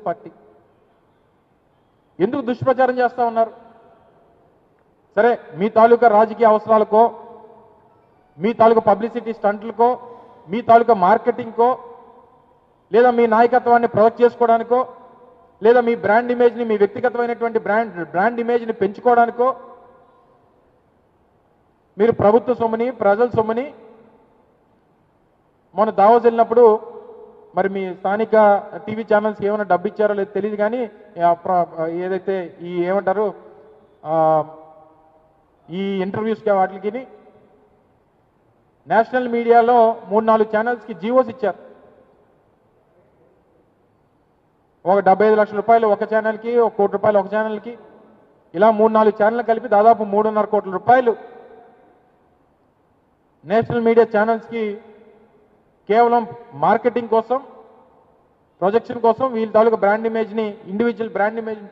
Party. ఎందుకు దుష్ప్రచారం చేస్తూ ఉన్నారు? సరే, మీ తాలూకా రాజకీయ అవసరాలకో, మీ తాలూకా పబ్లిసిటీ స్టంట్లకో, మీ తాలూకా మార్కెటింగ్కో, లేదా మీ నాయకత్వాన్ని ప్రొజెక్ట్ చేసుకోవడానికో, లేదా మీ బ్రాండ్ ఇమేజ్ని, మీ వ్యక్తిగతమైనటువంటి బ్రాండ్ ఇమేజ్ని పెంచుకోవడానికో మీరు ప్రభుత్వ సొమ్ముని, ప్రజల సొమ్ముని మొన్న దావోస్ వెళ్ళినప్పుడు మరి మీ స్థానిక టీవీ ఛానల్స్కి ఏమైనా డబ్బు ఇచ్చారో లేదో తెలియదు, కానీ ఏదైతే ఈ ఏమంటారు ఈ ఇంటర్వ్యూస్కి వాటికి నేషనల్ మీడియాలో 3-4 ఛానల్స్కి జీవోస్ ఇచ్చారు. ఒక 75 లక్షల రూపాయలు ఒక ఛానల్కి, 1 కోటి రూపాయలు ఒక ఛానల్కి, ఇలా 3-4 ఛానల్ కలిపి దాదాపు 3.5 కోట్ల రూపాయలు నేషనల్ మీడియా ఛానల్స్కి కేవలం మార్కెటింగ్ కోసం, ప్రొజెక్షన్ కోసం వీళ్ళ తాలూకా బ్రాండ్ ఇమేజ్ని, ఇండివిజువల్ బ్రాండ్ ఇమేజ్ని